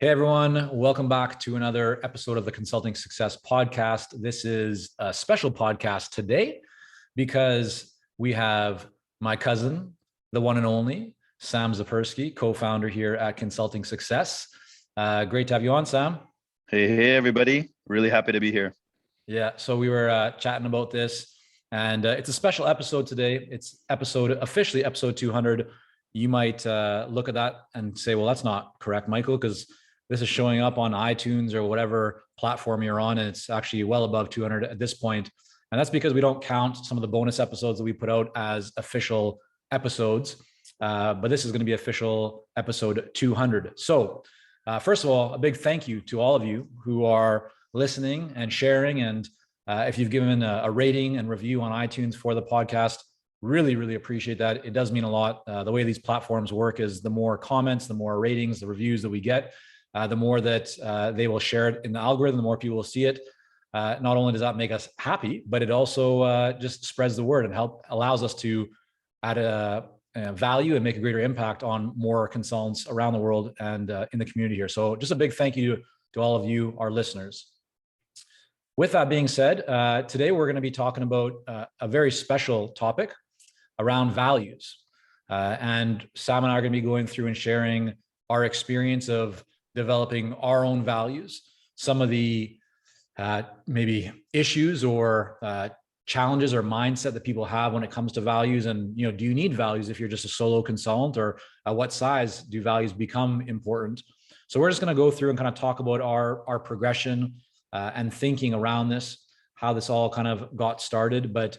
Hey everyone, welcome back to another episode of the Consulting Success Podcast. This is a special podcast today because we have my cousin, the one and only Sam Zipursky, co-founder here at Consulting Success. Great to have you on, Sam. Hey, everybody. Really happy to be here. Yeah, so we were chatting about this, and it's a special episode today. It's officially episode 200. You might look at that and say, well, that's not correct, Michael, because this is showing up on iTunes or whatever platform you're on, and it's actually well above 200 at this point. And that's because we don't count some of the bonus episodes that we put out as official episodes. But this is going to be official episode 200. So first of all, a big thank you to all of you who are listening and sharing. And if you've given a rating and review on iTunes for the podcast, really, really appreciate that. It does mean a lot. The way these platforms work is the more comments, the more ratings, the reviews that we get, the more that they will share it in the algorithm, the more people will see it. Not only does that make us happy, but it also just spreads the word and allows us to add a value and make a greater impact on more consultants around the world and in the community here. So just a big thank you to all of you, our listeners. With that being said, today we're going to be talking about a very special topic around values. And Sam and I are going to be going through and sharing our experience of developing our own values, some of the maybe issues or challenges or mindset that people have when it comes to values. And, do you need values if you're just a solo consultant, or what size do values become important? So we're just going to go through and kind of talk about our progression and thinking around this, how this all kind of got started. But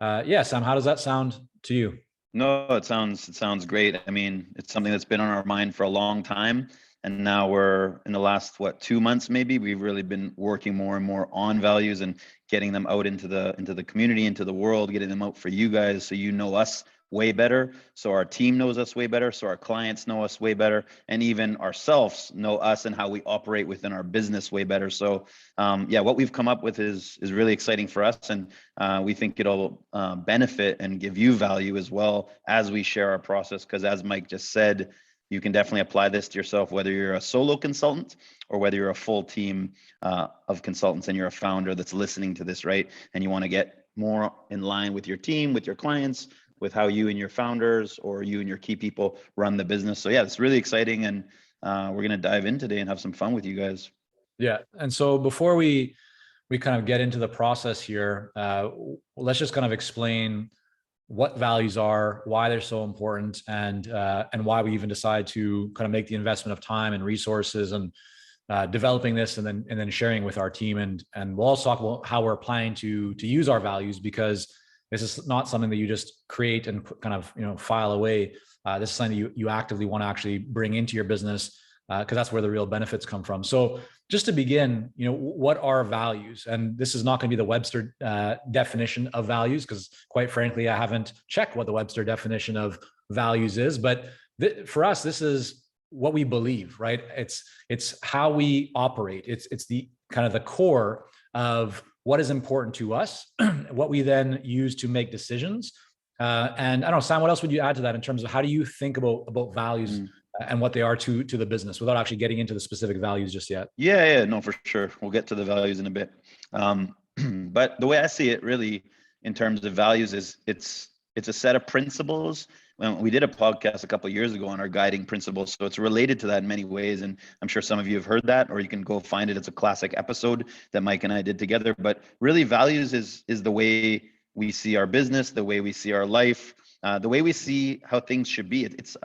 yeah, Sam, how does that sound to you? No, it sounds great. I mean, it's something that's been on our mind for a long time. And now we're in the last, 2 months, maybe we've really been working more and more on values and getting them out into the community, into the world, getting them out for you guys. So you know us way better. So our team knows us way better. So our clients know us way better. And even ourselves know us and how we operate within our business way better. So yeah, what we've come up with is really exciting for us. And we think it'll benefit and give you value as well as we share our process. Because as Mike just said, you can definitely apply this to yourself, whether you're a solo consultant or whether you're a full team of consultants and you're a founder that's listening to this, right? And you want to get more in line with your team, with your clients, with how you and your founders or you and your key people run the business. So yeah, it's really exciting. And we're going to dive in today and have some fun with you guys. Yeah. And so before we kind of get into the process here, let's just kind of explain what values are, why they're so important, and why we even decide to kind of make the investment of time and resources and developing this and then sharing with our team. And we'll also talk about how we're planning to use our values, because this is not something that you just create and kind of file away. This is something that you actively want to actually bring into your business, because that's where the real benefits come from. So just to begin, what are values? And this is not going to be the Webster definition of values, because quite frankly, I haven't checked what the Webster definition of values is. But for us, this is what we believe, right? It's how we operate. It's the kind of the core of what is important to us, what we then use to make decisions. And I don't know, Sam, what else would you add to that in terms of how do you think about values and what they are to the business, without actually getting into the specific values just yet? Yeah, no, for sure. We'll get to the values in a bit. But the way I see it really in terms of values is it's a set of principles. We did a podcast a couple of years ago on our guiding principles. So it's related to that in many ways. And I'm sure some of you have heard that, or you can go find it. It's a classic episode that Mike and I did together. But really values is the way we see our business, the way we see our life, the way we see how things should be. It's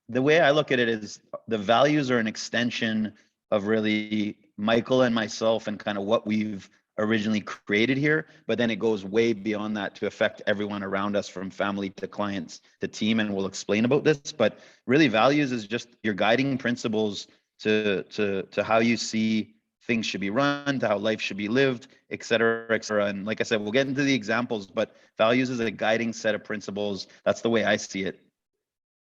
the way I look at it is the values are an extension of really Michael and myself and kind of what we've originally created here, but then it goes way beyond that to affect everyone around us, from family to clients to team, and we'll explain about this. But really values is just your guiding principles to how you see things should be run, to how life should be lived, et cetera, et cetera. And like I said, we'll get into the examples, but values is a guiding set of principles. That's the way I see it.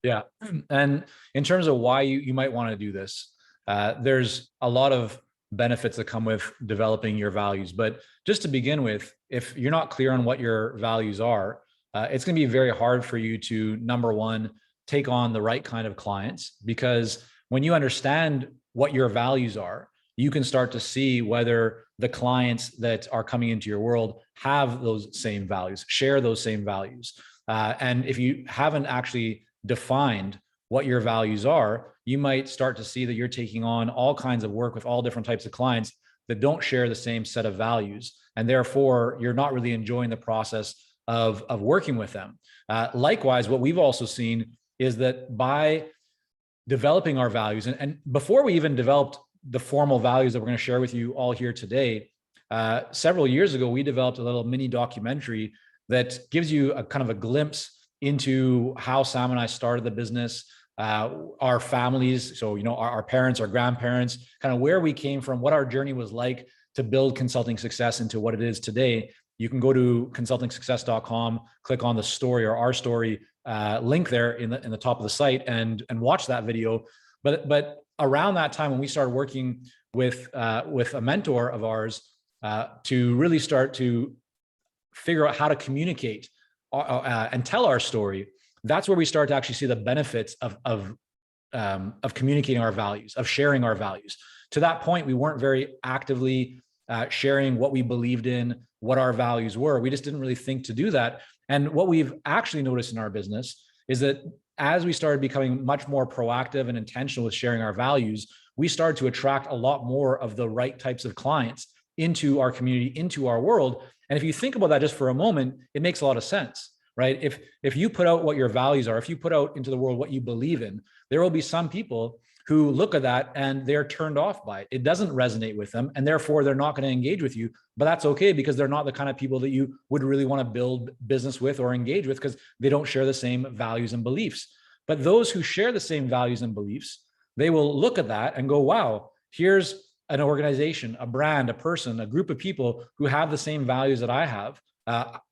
Yeah. And in terms of why you might want to do this, there's a lot of benefits that come with developing your values. But just to begin with, if you're not clear on what your values are, it's going to be very hard for you to, number one, take on the right kind of clients, because when you understand what your values are, you can start to see whether the clients that are coming into your world have those same values, share those same values. And if you haven't actually defined what your values are, you might start to see that you're taking on all kinds of work with all different types of clients that don't share the same set of values. And therefore, you're not really enjoying the process of working with them. Likewise, what we've also seen is that by developing our values, and before we even developed the formal values that we're going to share with you all here today, several years ago, we developed a little mini documentary that gives you a kind of a glimpse into how Sam and I started the business, our families. So, our parents, our grandparents, kind of where we came from, what our journey was like to build consulting success into what it is today. You can go to consultingsuccess.com, click on the story or our story link there in the top of the site and watch that video. But around that time when we started working with a mentor of ours to really start to figure out how to communicate and tell our story, that's where we start to actually see the benefits of communicating our values, of sharing our values. To that point, we weren't very actively sharing what we believed in, what our values were. We just didn't really think to do that. And what we've actually noticed in our business is that as we started becoming much more proactive and intentional with sharing our values, we started to attract a lot more of the right types of clients into our community, into our world. And if you think about that just for a moment, it makes a lot of sense, right? If you put out what your values are, if you put out into the world what you believe in, there will be some people who look at that and they're turned off by it. It doesn't resonate with them, and therefore they're not going to engage with you. But that's okay, because they're not the kind of people that you would really want to build business with or engage with, because they don't share the same values and beliefs. But those who share the same values and beliefs, they will look at that and go, wow, here's an organization, a brand, a person, a group of people who have the same values that I have.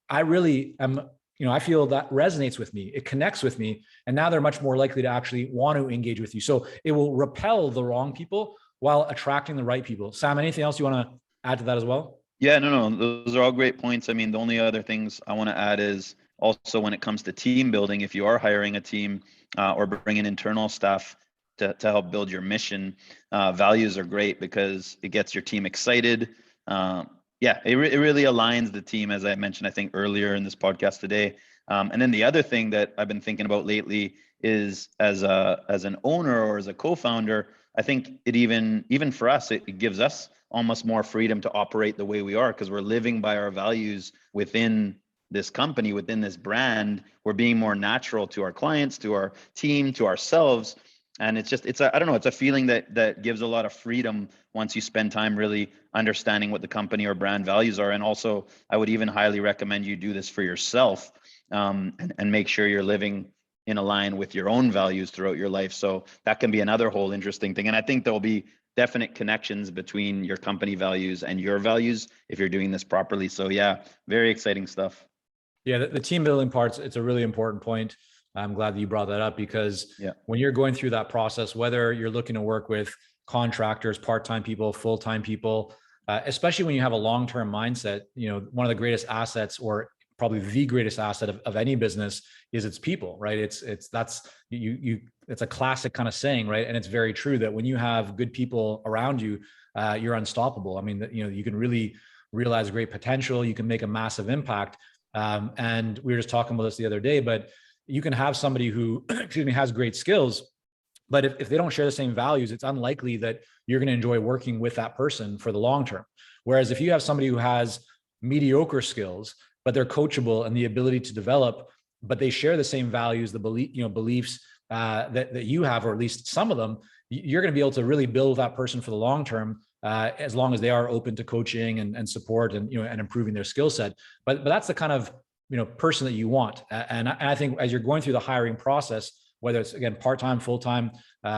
I really am, I feel that resonates with me. It connects with me. And now they're much more likely to actually want to engage with you. So it will repel the wrong people while attracting the right people. Sam, anything else you want to add to that as well? Yeah, no, those are all great points. I mean, the only other things I want to add is also when it comes to team building, if you are hiring a team or bringing internal staff to help build your mission, values are great because it gets your team excited. It really aligns the team, as I mentioned, I think earlier in this podcast today. And then the other thing that I've been thinking about lately is as an owner or as a co-founder, I think it even for us, it gives us almost more freedom to operate the way we are, because we're living by our values within this company, within this brand. We're being more natural to our clients, to our team, to ourselves. And it's a feeling that gives a lot of freedom once you spend time really understanding what the company or brand values are. And also, I would even highly recommend you do this for yourself and make sure you're living in line with your own values throughout your life. So that can be another whole interesting thing. And I think there'll be definite connections between your company values and your values if you're doing this properly. So yeah, very exciting stuff. Yeah, the team building parts, it's a really important point. I'm glad that you brought that up, because when you're going through that process, whether you're looking to work with contractors, part-time people, full-time people, especially when you have a long-term mindset, one of the greatest assets, or probably the greatest asset of any business, is its people, right? It's a classic kind of saying, right? And it's very true that when you have good people around you, you're unstoppable. I mean, you can really realize great potential. You can make a massive impact. And we were just talking about this the other day, but you can have somebody who, has great skills, but if they don't share the same values, it's unlikely that you're going to enjoy working with that person for the long term. Whereas if you have somebody who has mediocre skills, but they're coachable and the ability to develop, but they share the same values, the beliefs that you have, or at least some of them, you're going to be able to really build that person for the long term, as long as they are open to coaching and support and improving their skill set. But that's the kind of person that you want. And I think as you're going through the hiring process, whether it's, again, part-time, full-time,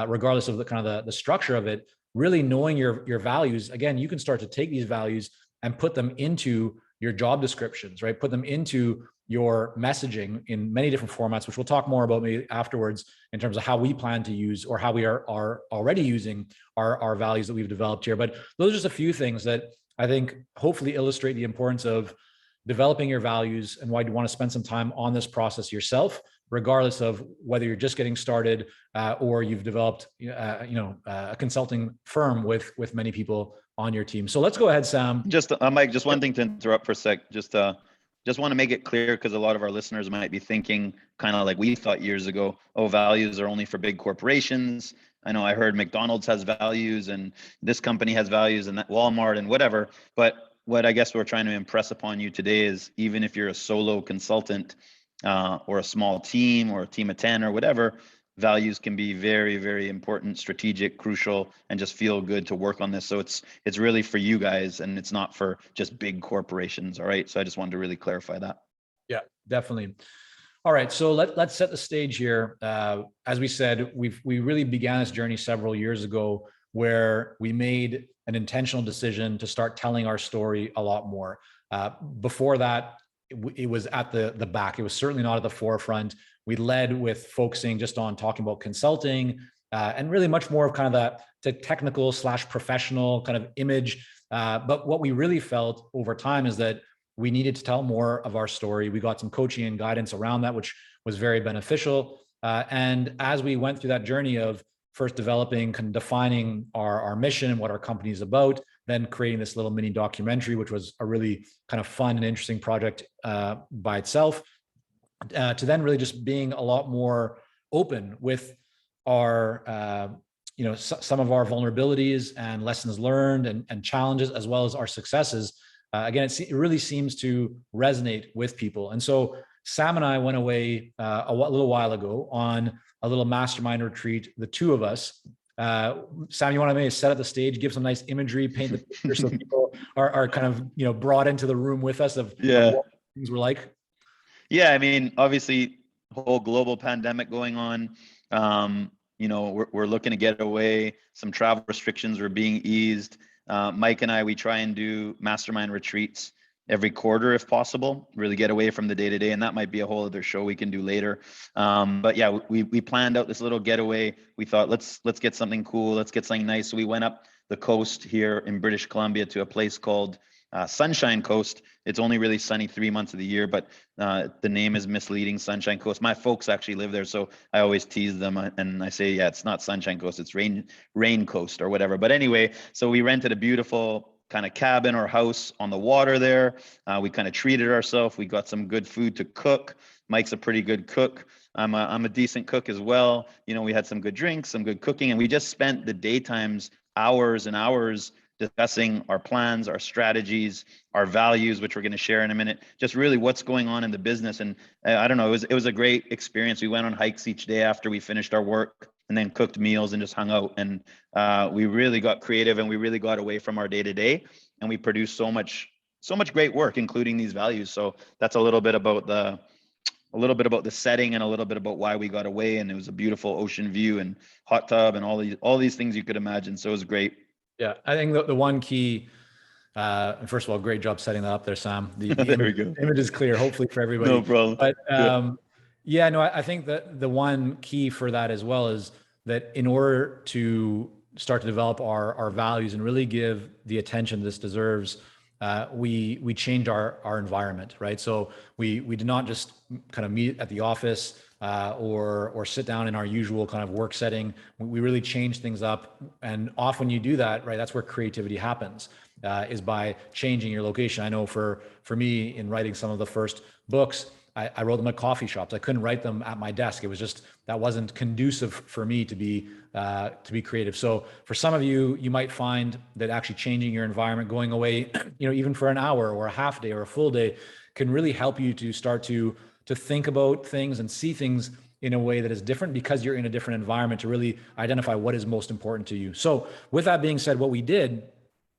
regardless of the kind of the structure of it, really knowing your values, again, you can start to take these values and put them into your job descriptions, right? Put them into your messaging in many different formats, which we'll talk more about maybe afterwards in terms of how we plan to use, or how we are already using our values that we've developed here. But those are just a few things that I think hopefully illustrate the importance of developing your values and why you want to spend some time on this process yourself regardless of whether you're just getting started or you've developed, a consulting firm with many people on your team. So let's go ahead, Sam. Just Mike, just one thing to interrupt for a sec. Just want to make it clear, because a lot of our listeners might be thinking kind of like we thought years ago, oh, values are only for big corporations. I know I heard McDonald's has values and this company has values and that Walmart and whatever. But what I guess we're trying to impress upon you today is, even if you're a solo consultant or a small team or a team of 10 or whatever, values can be very, very important, strategic, crucial, and just feel good to work on this. So it's really for you guys, and it's not for just big corporations. All right. So I just wanted to really clarify that. Yeah, definitely. All right. So let's set the stage here. As we said, we really began this journey several years ago, where we made an intentional decision to start telling our story a lot more. Before that, it was at the back. It was certainly not at the forefront. We led with focusing just on talking about consulting and really much more of kind of the technical / professional kind of image. But what we really felt over time is that we needed to tell more of our story. We got some coaching and guidance around that, which was very beneficial. And as we went through that journey of first developing, kind of defining our mission and what our company is about, then creating this little mini documentary, which was a really kind of fun and interesting project by itself, to then really just being a lot more open with our, some of our vulnerabilities and lessons learned and challenges, as well as our successes. Again, it really seems to resonate with people. And so Sam and I went away a little while ago on a little mastermind retreat, the two of us. Sam, you want to maybe set up the stage, give some nice imagery, paint the picture so people are kind of, brought into the room with us of what things were like? Yeah, I mean, obviously, whole global pandemic going on. We're looking to get away. Some travel restrictions were being eased. Mike and I, we try and do mastermind retreats every quarter if possible, really get away from the day-to-day, and that might be a whole other show we can do later. But yeah, we planned out this little getaway. We thought, let's get something cool, let's get something nice. So we went up the coast here in British Columbia to a place called Sunshine Coast. It's only really sunny 3 months of the year, but the name is misleading, Sunshine Coast. My folks actually live there, so I always tease them and I say, yeah, it's not Sunshine Coast, it's Rain Coast or whatever. But anyway, so we rented a beautiful kind of cabin or house on the water there. We kind of treated ourselves. We got some good food to cook. Mike's a pretty good cook. I'm a decent cook as well. We had some good drinks, some good cooking, and we just spent the daytimes hours and hours discussing our plans, our strategies, our values, which we're going to share in a minute, just really what's going on in the business. And I don't know, it was a great experience. We went on hikes each day after we finished our work, and then cooked meals and just hung out. And we really got creative, and we really got away from our day-to-day, and we produced so much great work, including these values. So that's a little bit about the setting and a little bit about why we got away. And it was a beautiful ocean view and hot tub and all these things you could imagine. So it was great. Yeah, I think the one key, first of all, great job setting that up there, Sam. The there we go. Image is clear, hopefully for everybody. No problem. But I think that the one key for that as well is that in order to start to develop our values and really give the attention this deserves, we changed our environment, right? So we did not just kind of meet at the office or sit down in our usual kind of work setting. We really changed things up. And often you do that, right? That's where creativity happens, is by changing your location. I know for me, in writing some of the first books, I wrote them at coffee shops. I couldn't write them at my desk. It was just, that wasn't conducive for me to be creative. So for some of you, you might find that actually changing your environment, going away, even for an hour or a half day or a full day, can really help you to start to think about things and see things in a way that is different, because you're in a different environment, to really identify what is most important to you. So with that being said, what we did,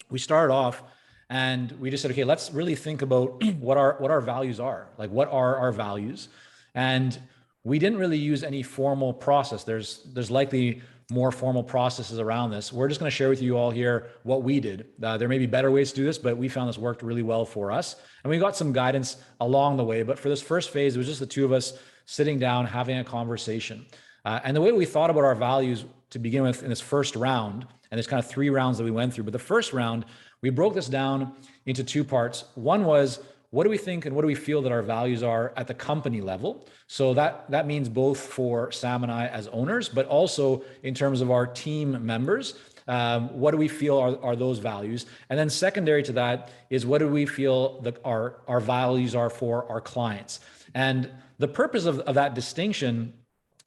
we started off and we just said, okay, let's really think about what our values are. Like, what are our values? And we didn't really use any formal process. There's likely more formal processes around this. We're just going to share with you all here what we did. There may be better ways to do this, but we found this worked really well for us. And we got some guidance along the way. But for this first phase, it was just the two of us sitting down, having a conversation. And the way we thought about our values to begin with in this first round, and there's kind of 3 rounds that we went through, but the first round, we broke this down into 2 parts. One was, what do we think and what do we feel that our values are at the company level? So that means both for Sam and I as owners, but also in terms of our team members. What do we feel are those values? And then secondary to that is what do we feel that our values are for our clients? And the purpose of that distinction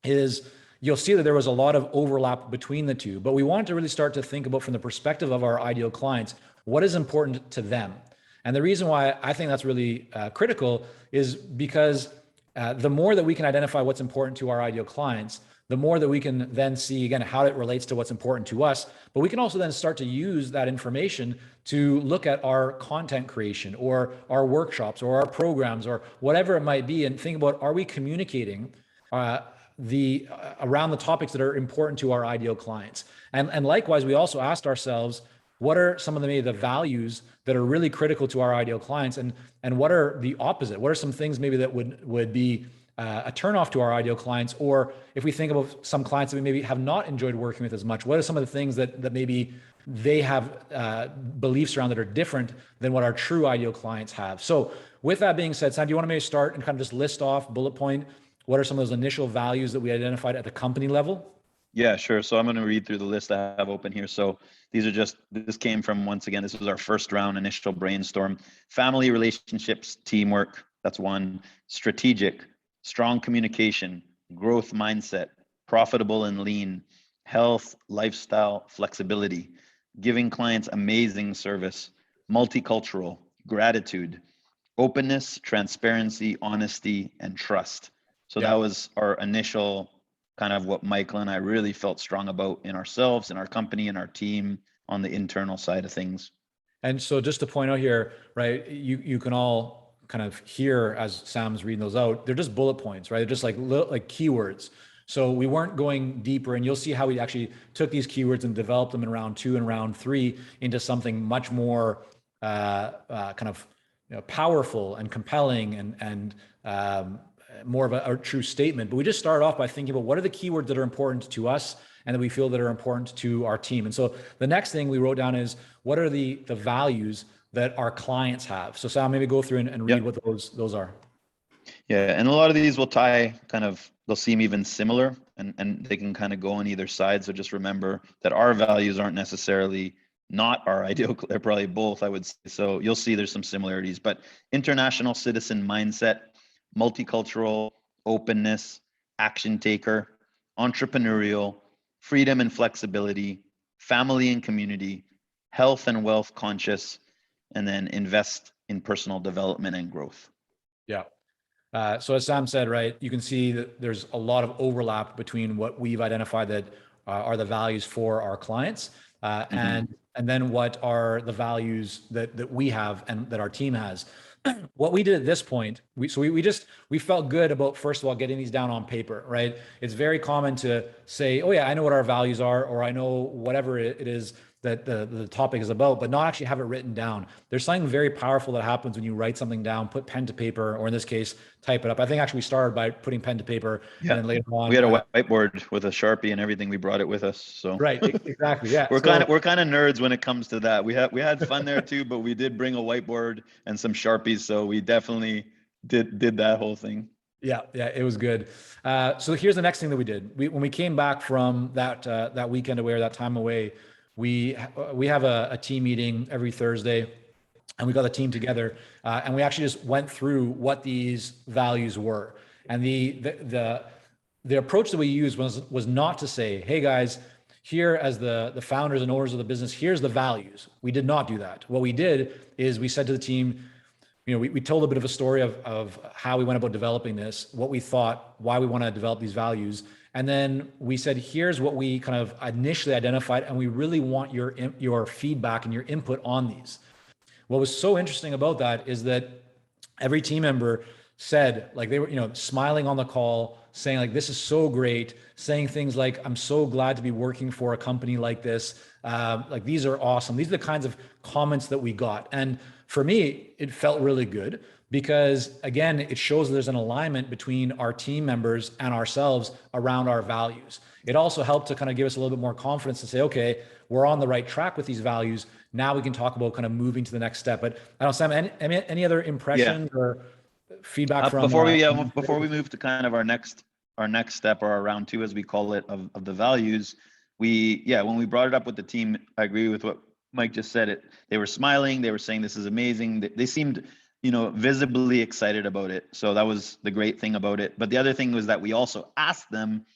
is you'll see that there was a lot of overlap between the two, but we wanted to really start to think about from the perspective of our ideal clients, what is important to them? And the reason why I think that's really critical is because the more that we can identify what's important to our ideal clients, the more that we can then see, again, how it relates to what's important to us. But we can also then start to use that information to look at our content creation or our workshops or our programs or whatever it might be, and think about, are we communicating around the topics that are important to our ideal clients? And likewise, we also asked ourselves, what are some of maybe the values that are really critical to our ideal clients, and what are the opposite? What are some things maybe that would be a turnoff to our ideal clients? Or if we think about some clients that we maybe have not enjoyed working with as much, what are some of the things that maybe they have beliefs around that are different than what our true ideal clients have? So with that being said, Sam, do you want to maybe start and kind of just list off, bullet point, what are some of those initial values that we identified at the company level? Yeah, sure. So I'm going to read through the list I have open here. So this came from, once again, this was our first round initial brainstorm. Family, relationships, teamwork, that's one. Strategic, strong communication, growth mindset, profitable and lean, health, lifestyle, flexibility, giving clients amazing service, multicultural, gratitude, openness, transparency, honesty, and trust. So that was our initial kind of what Michael and I really felt strong about in ourselves, in our company, in our team, on the internal side of things. And so just to point out here, right, you can all kind of hear as Sam's reading those out, they're just bullet points, right? They're just like keywords. So we weren't going deeper, and you'll see how we actually took these keywords and developed them in round 2 and round 3 into something much more kind of powerful and compelling and more of a true statement. But we just started off by thinking about what are the keywords that are important to us and that we feel that are important to our team. And so the next thing we wrote down is, what are the values that our clients have? So Sam, maybe go through and read what those are. Yeah, and a lot of these will tie they'll seem even similar, and they can kind of go on either side. So just remember that our values aren't necessarily not our ideal, they're probably both, I would say. So you'll see there's some similarities, but international citizen mindset, multicultural, openness, action taker, entrepreneurial, freedom and flexibility, family and community, health and wealth conscious, and then invest in personal development and growth. Yeah. So as Sam said, right, you can see that there's a lot of overlap between what we've identified that are the values for our clients, and then what are the values that we have and that our team has. What we did at this point, we felt good about, first of all, getting these down on paper, right? It's very common to say, oh yeah, I know what our values are, or I know whatever it is that the topic is about, but not actually have it written down. There's something very powerful that happens when you write something down, put pen to paper, or in this case, type it up. I think actually we started by putting pen to paper, and then later on we had a whiteboard with a Sharpie and everything. We brought it with us. So right, exactly, yeah. we're kind of nerds when it comes to that. We had fun there too, but we did bring a whiteboard and some Sharpies, so we definitely did that whole thing. Yeah, it was good. So here's the next thing that we did. When we came back from that weekend away, or that time away, we have a team meeting every Thursday, and we got the team together, and we actually just went through what these values were. And the approach that we used was not to say, hey guys, here as the founders and owners of the business, here's the values. We did not do that. What we did is we said to the team, we told a bit of a story of how we went about developing this, what we thought, why we want to develop these values. And then we said, here's what we kind of initially identified, and we really want your feedback and your input on these. What was so interesting about that is that every team member said, like, they were, smiling on the call, saying like, this is so great, saying things like, I'm so glad to be working for a company like this. Like, these are awesome. These are the kinds of comments that we got. And for me, it felt really good because, again, it shows that there's an alignment between our team members and ourselves around our values. it also helped to kind of give us a little bit more confidence to say, okay, we're on the right track with these values. Now we can talk about kind of moving to the next step. But I don't know, Sam, any other impressions or feedback from before we move to kind of our next step, or our round two, as we call it, of the values, when we brought it up with the team, I agree with what Mike just said. They were smiling, they were saying this is amazing. They seemed, visibly excited about it. So that was the great thing about it. But the other thing was that we also asked them,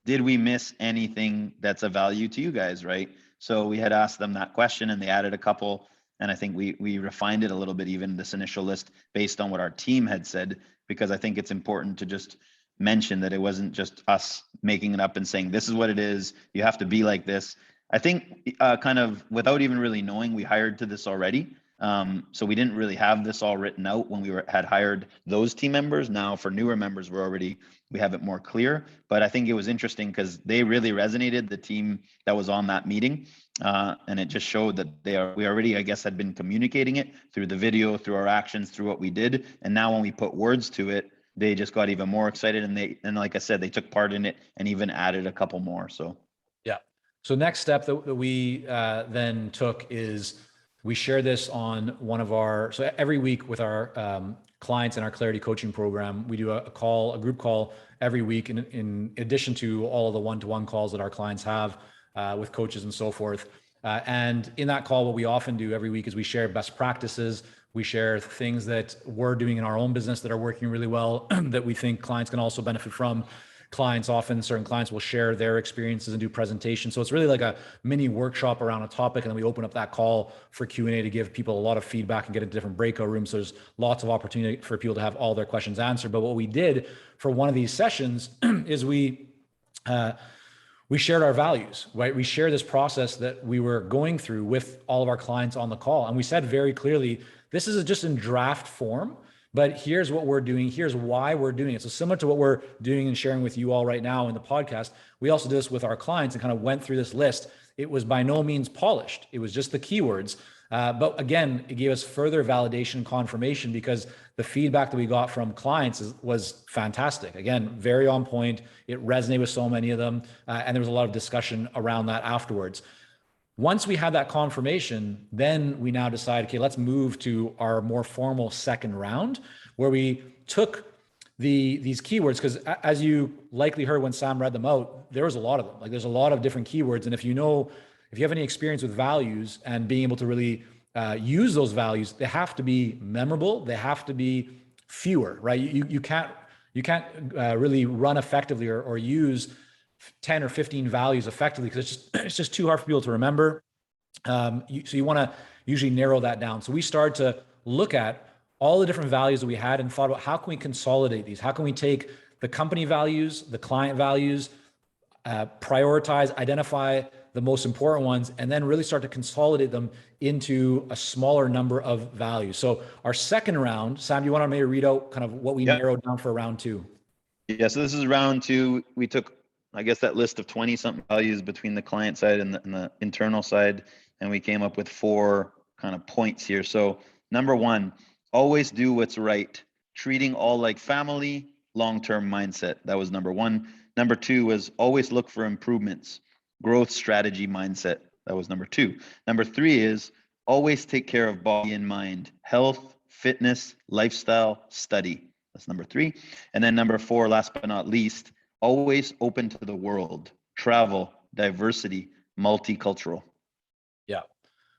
did we miss anything that's a value to you guys, right? So we had asked them that question, and they added a couple. And I think we refined it a little bit, even this initial list, based on what our team had said, because I think it's important to just mention that it wasn't just us making it up and saying, this is what it is, you have to be like this. I think kind of without even really knowing, we hired to this already. So we didn't really have this all written out when we had hired those team members. Now for newer members, we have it more clear. But I think it was interesting because they really resonated, the team that was on that meeting. And it just showed that we already, I guess, had been communicating it through the video, through our actions, through what we did. And now when we put words to it, they just got even more excited. And like I said, they took part in it and even added a couple more. So, yeah. So next step that we then took is we share this on so every week with our clients in our Clarity Coaching Program, we do a group call every week in addition to all of the one-to-one calls that our clients have with coaches and so forth. And in that call, what we often do every week is we share best practices. We share things that we're doing in our own business that are working really well that we think clients can also benefit from. Certain clients will share their experiences and do presentations. So it's really like a mini workshop around a topic. And then we open up that call for Q&A to give people a lot of feedback and get into different breakout rooms. So there's lots of opportunity for people to have all their questions answered. But what we did for one of these sessions is we shared our values, right? We shared this process that we were going through with all of our clients on the call. And we said very clearly, this is just in draft form, but here's what we're doing. Here's why we're doing it. So similar to what we're doing and sharing with you all right now in the podcast, we also did this with our clients and kind of went through this list. It was by no means polished. It was just the keywords. But again, it gave us further validation and confirmation because the feedback that we got from clients was fantastic. Again, very on point. It resonated with so many of them. And there was a lot of discussion around that afterwards. Once we had that confirmation, then we now decide, okay, let's move to our more formal second round where we took these keywords, because as you likely heard when Sam read them out, there was a lot of them. Like there's a lot of different keywords. And if you have any experience with values and being able to really use those values, they have to be memorable. They have to be fewer, right? You can't really run effectively or use 10 or 15 values effectively because it's just too hard for people to remember. So you want to usually narrow that down. So we started to look at all the different values that we had and thought about how can we consolidate these? How can we take the company values, the client values, prioritize, identify the most important ones, and then really start to consolidate them into a smaller number of values. So our second round, Sam, do you want to maybe read out kind of what we narrowed down for round two? Yeah, so this is round two. We took, I guess, that list of 20 something values between the client side and the internal side, and we came up with 4 kind of points here. So number 1, always do what's right. Treating all like family, long-term mindset. That was number 1. Number 2 was always look for improvements. Growth strategy mindset. That was number 2. Number 3 is always take care of body and mind. Health, fitness, lifestyle, study. That's number 3. And then number 4, last but not least, always open to the world. Travel, diversity, multicultural. Yeah.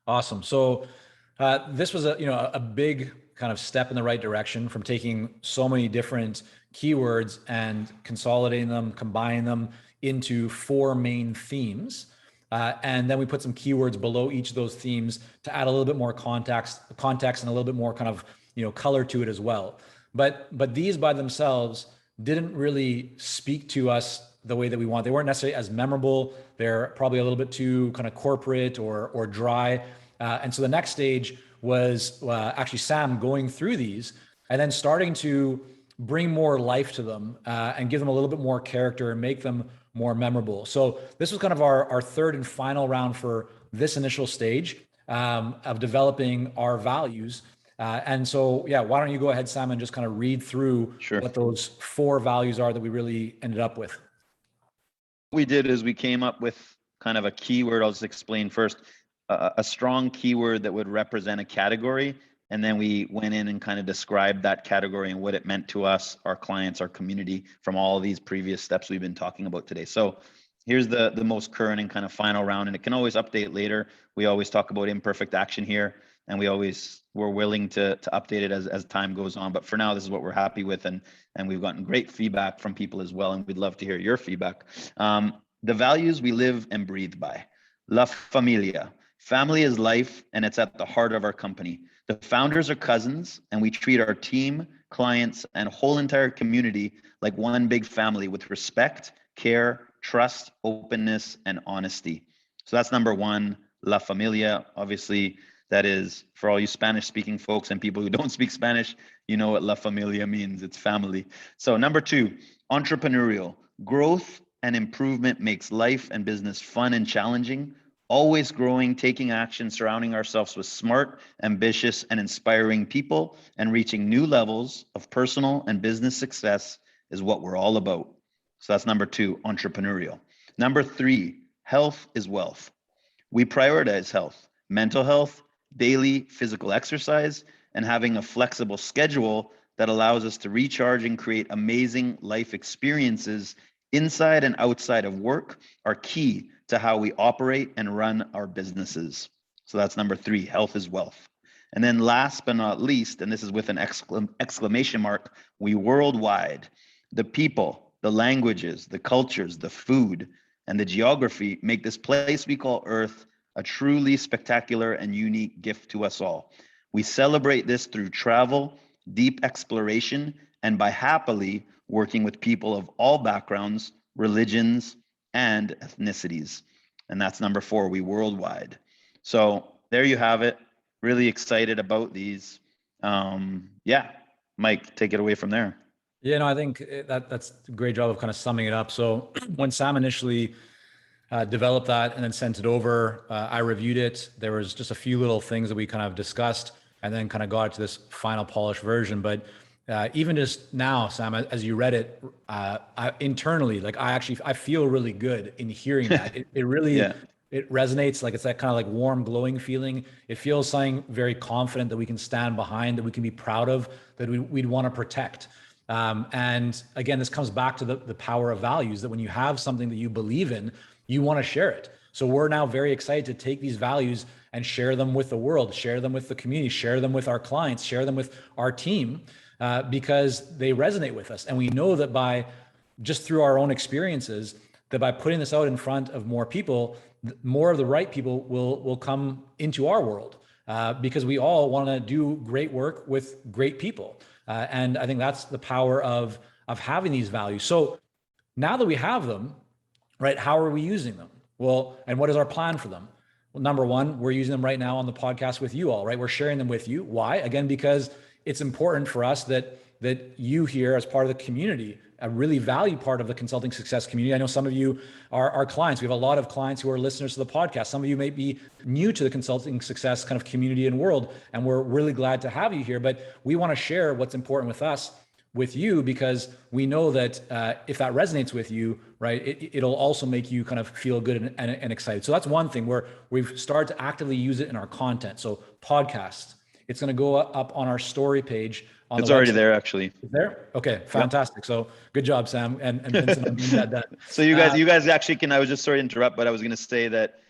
Awesome. So this was a big kind of step in the right direction from taking so many different keywords and consolidating them, combining them into 4 main themes. And then we put some keywords below each of those themes to add a little bit more context and a little bit more kind of, color to it as well. But these by themselves didn't really speak to us the way that we want. They weren't necessarily as memorable. They're probably a little bit too kind of corporate or dry. And so the next stage was actually Sam going through these and then starting to bring more life to them and give them a little bit more character and make them more memorable. So this was kind of our third and final round for this initial stage of developing our values. And so, why don't you go ahead, Sam, and just kind of read through what those 4 values are that we really ended up with. we did is we came up with kind of a keyword. I'll just explain first, a strong keyword that would represent a category. And then we went in and kind of described that category and what it meant to us, our clients, our community, from all of these previous steps we've been talking about today. So here's the most current and kind of final round, and it can always update later. We always talk about imperfect action here, and we're willing to update it as time goes on. But for now, this is what we're happy with, and we've gotten great feedback from people as well, and we'd love to hear your feedback. The values we live and breathe by. La familia. Family is life, and it's at the heart of our company. The founders are cousins, and we treat our team, clients, and whole entire community like one big family with respect, care, trust, openness, and honesty. So that's number one, La Familia. Obviously, that is for all you Spanish-speaking folks and people who don't speak Spanish, you know what La Familia means. It's family. So number two, entrepreneurial. Growth and improvement makes life and business fun and challenging. Always growing, taking action, surrounding ourselves with smart, ambitious, and inspiring people, and reaching new levels of personal and business success is what we're all about. So that's number two, entrepreneurial. Number three, health is wealth. We prioritize health, mental health, daily physical exercise, and having a flexible schedule that allows us to recharge and create amazing life experiences inside and outside of work are key to how we operate and run our businesses. So that's number three, health is wealth. And then last but not least, and this is with an exclamation mark, we worldwide. The people, the languages, the cultures, the food, and the geography make this place we call Earth a truly spectacular and unique gift to us all. We celebrate this through travel, deep exploration, and by happily working with people of all backgrounds, religions, and ethnicities. And that's number four, we worldwide. So there you have it. Really excited about these. Mike, take it away from there. Yeah, no, I think that's a great job of kind of summing it up. So when Sam initially developed that and then sent it over, I reviewed it. There was just a few little things that we kind of discussed and then kind of got it to this final polished version. But even just now, Sam, as you read it, internally, like I feel really good in hearing that. It really, yeah. It resonates. Like it's that kind of like warm, glowing feeling. It feels something very confident that we can stand behind, that we can be proud of, that we'd want to protect. And again, this comes back to the power of values, that when you have something that you believe in, you want to share it. So we're now very excited to take these values and share them with the world, share them with the community, share them with our clients, share them with our team, because they resonate with us. And we know that by just through our own experiences, that by putting this out in front of more people, more of the right people will come into our world, because we all want to do great work with great people. And I think that's the power of having these values. So now that we have them, right, how are we using them? Well, and what is our plan for them? Well, number one, we're using them right now on the podcast with you all, right? We're sharing them with you. Why? Again, because it's important for us that you here as part of the community, a really valued part of the consulting success community. I know some of you are our clients. We have a lot of clients who are listeners to the podcast. Some of you may be new to the consulting success kind of community and world, and we're really glad to have you here. But we want to share what's important with us with you, because we know that if that resonates with you, right, it'll also make you kind of feel good and excited. So that's one thing where we've started to actively use it in our content. So podcasts, it's going to go up on our story page. It's already there, actually. Is there? Okay, fantastic. Yep. So good job, Sam and Vincent on getting that done. So you guys actually can. I was just sorry to interrupt, but I was going to say that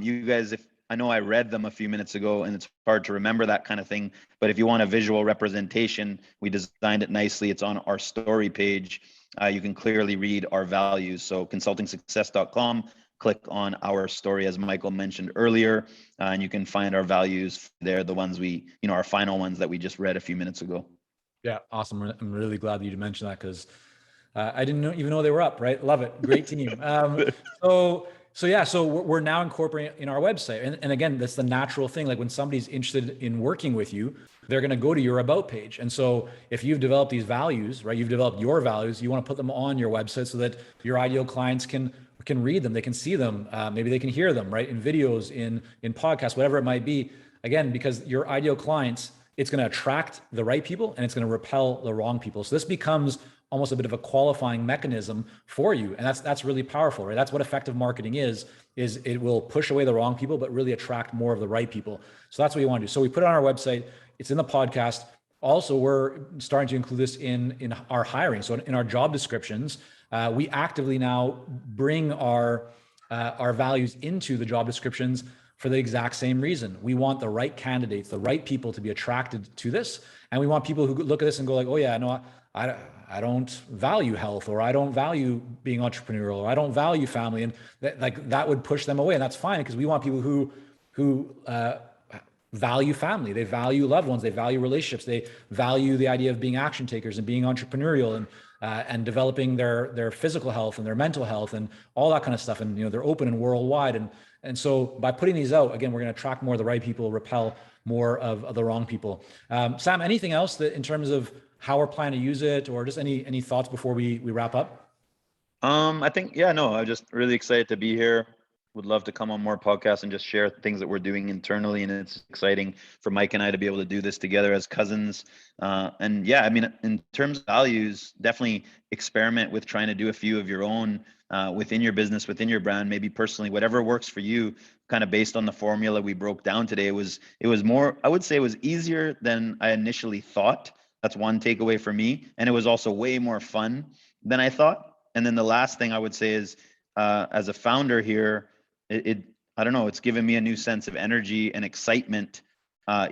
you guys, if I know I read them a few minutes ago, and it's hard to remember that kind of thing. But if you want a visual representation, we designed it nicely. It's on our story page. You can clearly read our values. So consultingsuccess.com. Click on our story, as Michael mentioned earlier, and you can find our values there. The ones our final ones that we just read a few minutes ago. Yeah, awesome. I'm really glad that you mentioned that, because I didn't even know they were up. Right, love it. Great team. So we're now incorporating in our website, and again, that's the natural thing. Like when somebody's interested in working with you, they're going to go to your about page. And so if you've developed these values, right, you've developed your values, you want to put them on your website so that your ideal clients can read them, they can see them, maybe they can hear them, right, in videos, in podcasts, whatever it might be. Again, because your ideal clients, it's going to attract the right people and it's going to repel the wrong people. So this becomes almost a bit of a qualifying mechanism for you. And that's really powerful, right? That's what effective marketing is it will push away the wrong people, but really attract more of the right people. So that's what you want to do. So we put it on our website. It's in the podcast. Also, we're starting to include this in our hiring. So in our job descriptions, we actively now bring our values into the job descriptions for the exact same reason. We want the right candidates, the right people to be attracted to this. And we want people who look at this and go like, oh yeah, no, I don't value health, or I don't value being entrepreneurial, or I don't value family. And that would push them away. And that's fine, because we want people who value family, they value loved ones, they value relationships, they value the idea of being action takers and being entrepreneurial and developing their physical health and their mental health and all that kind of stuff. And they're open and worldwide. And so by putting these out, again, we're going to attract more of the right people, repel more of the wrong people. Sam, anything else that in terms of how we're planning to use it, or just any thoughts before we wrap up? I think, I'm just really excited to be here. Would love to come on more podcasts and just share things that we're doing internally. And it's exciting for Mike and I to be able to do this together as cousins. In terms of values, definitely experiment with trying to do a few of your own within your business, within your brand, maybe personally, whatever works for you, kind of based on the formula we broke down today. It was more, I would say it was easier than I initially thought. That's one takeaway for me. And it was also way more fun than I thought. And then the last thing I would say is, as a founder here, I don't know, it's given me a new sense of energy and excitement,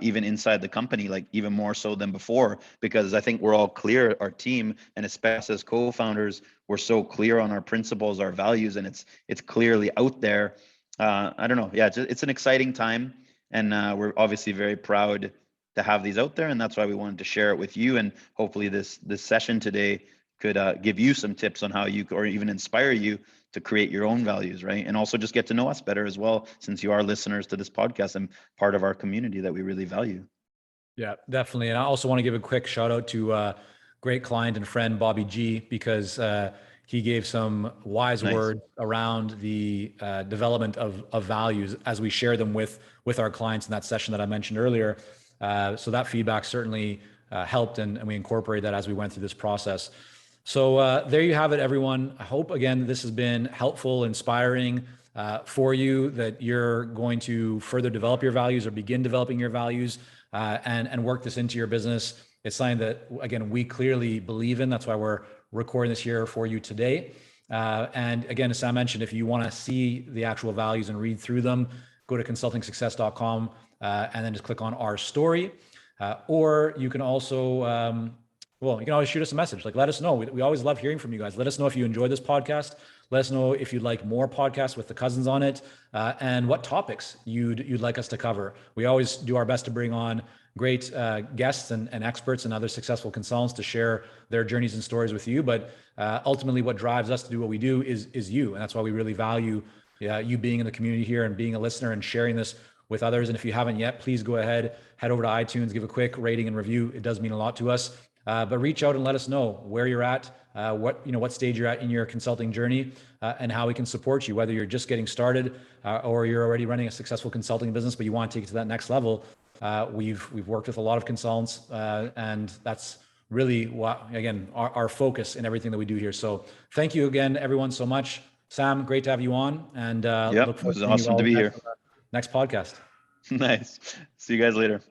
even inside the company, like even more so than before, because I think we're all clear, our team, and especially as co-founders, we're so clear on our principles, our values, and it's clearly out there. I don't know. Yeah, it's an exciting time. And we're obviously very proud to have these out there. And that's why we wanted to share it with you. And hopefully this session today could give you some tips on how you, or even inspire you to create your own values, right? And also just get to know us better as well, since you are listeners to this podcast and part of our community that we really value. Yeah, definitely. And I also want to give a quick shout out to great client and friend, Bobby G, because he gave some wise words around the development of values as we share them with our clients in that session that I mentioned earlier. So that feedback certainly helped, and we incorporated that as we went through this process. So there you have it, everyone. I hope, again, this has been helpful, inspiring for you, that you're going to further develop your values or begin developing your values and work this into your business. It's something that, again, we clearly believe in. That's why we're recording this here for you today. And again, as Sam mentioned, if you want to see the actual values and read through them, go to consultingsuccess.com and then just click on our story. Or you can also, you can always shoot us a message. Like, let us know. We always love hearing from you guys. Let us know if you enjoyed this podcast. Let us know if you'd like more podcasts with the cousins on it, and what topics you'd like us to cover. We always do our best to bring on great guests and experts and other successful consultants to share their journeys and stories with you. But ultimately, what drives us to do what we do is you. And that's why we really value you being in the community here and being a listener and sharing this with others. And if you haven't yet, please go ahead, head over to iTunes, give a quick rating and review. It does mean a lot to us. But reach out and let us know where you're at, what stage you're at in your consulting journey, and how we can support you, whether you're just getting started or you're already running a successful consulting business, but you want to take it to that next level. We've worked with a lot of consultants, and that's really what, again, our focus in everything that we do here. So thank you again, everyone, so much. Sam, great to have you on, and look forward to it was awesome to be here. Next podcast. Nice. See you guys later.